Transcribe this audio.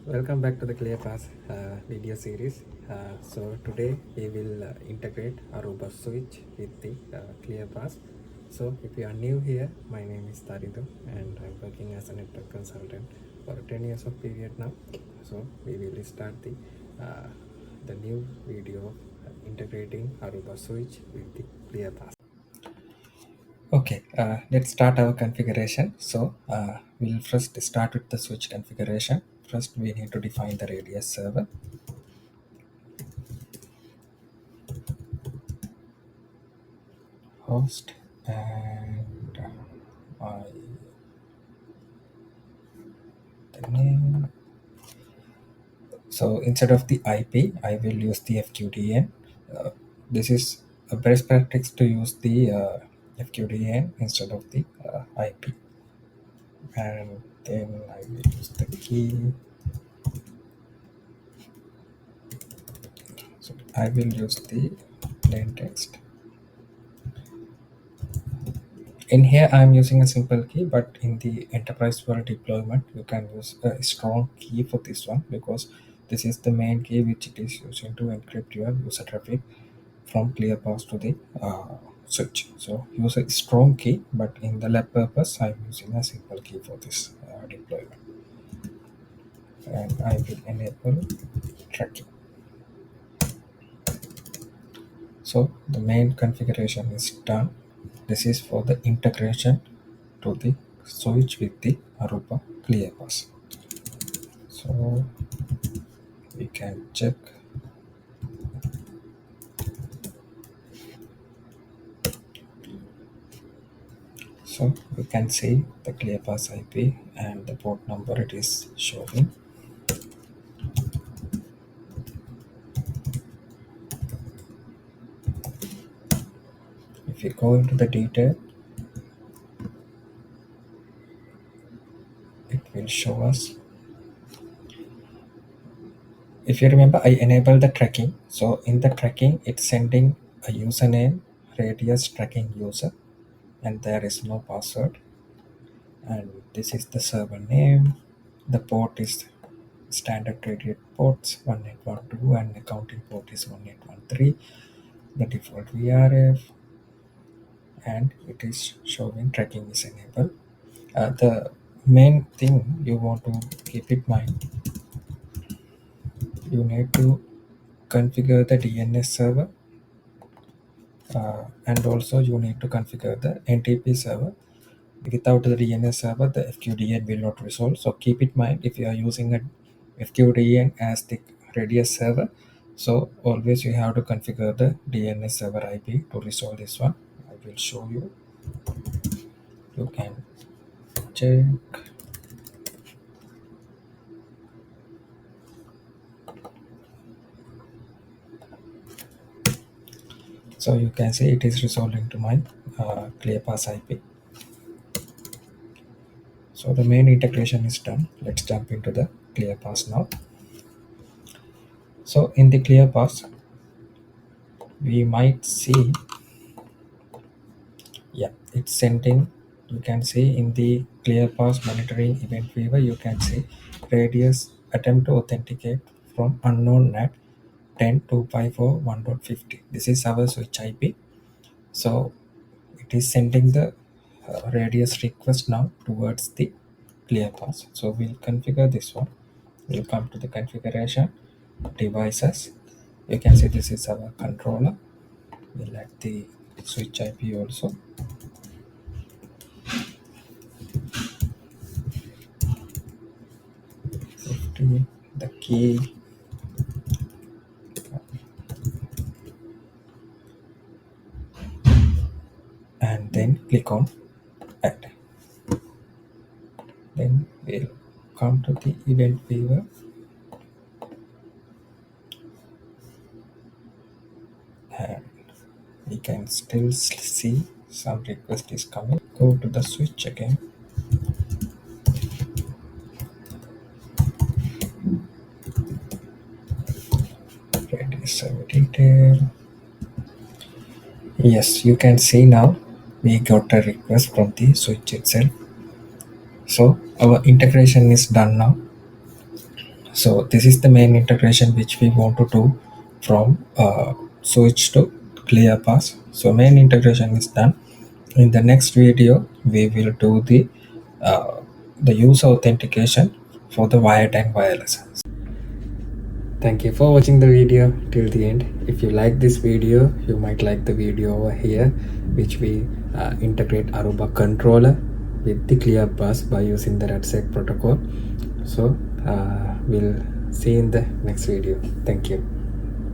Welcome back to the ClearPass video series. So today we will integrate Aruba Switch with the ClearPass. So if you are new here, my name is Taridu and I'm working as a network consultant for 10 years of period now. So we will start the new video of integrating Aruba Switch with the ClearPass. Okay, let's start our configuration. So we'll first start with the switch configuration. First, we need to define the radius server. Host and my the name. So instead of the IP, I will use the FQDN. This is a best practice to use the FQDN instead of the IP. And then I will use the key. So I will use the plain text. In here I'm using a simple key, but in the enterprise world deployment you can use a strong key for this one, because this is the main key which it is using to encrypt your user traffic from ClearPass to the switch. So use a strong key, but in the lab purpose I'm using a simple key for this deployment. And I will enable tracking. So the main configuration is done. This is for the integration to the switch with the Aruba ClearPass. So we can check. So we can see the ClearPass IP and the port number it is showing. If you go into the detail, it will show us. If you remember, I enabled the tracking. So in the tracking, it's sending a username, radius tracking user, and there is no password. And this is the server name. The port is standard radius ports 1812 and accounting port is 1813. The default VRF, and it is showing tracking is enabled. The main thing you want to keep in mind, you need to configure the DNS server, and also you need to configure the NTP server. Without the DNS server, the FQDN will not resolve. So keep in mind, if you are using a FQDN as the radius server, so always you have to configure the DNS server IP to resolve this one. I will show you. You can check. So you can see it is resolving to my ClearPass IP. So the main integration is done. Let's jump into the ClearPass now. So in the ClearPass, we might see, yeah, it's sending. You can see in the ClearPass monitoring event viewer, you can see radius attempt to authenticate from unknown NAT 10.254.1.50. This is our switch IP. So it is sending the radius request now towards the ClearPass. So we'll configure this one. We'll come to the configuration, devices. You can see this is our controller. We'll add the switch IP also. The key, and then click on add. Then we'll come to the event viewer, and we can still see some request is coming. Go to the switch again. Radius server detail. Yes, you can see now we got a request from the switch itself. So our integration is done now. So this is the main integration which we want to do from switch to ClearPass. So main integration is done. In the next video, we will do the use authentication for the wired and wireless. Thank you for watching the video till the end. If you like this video, you might like the video over here, which we integrate Aruba controller with the ClearPass by using the RedSec protocol. So we'll see you in the next video. Thank you.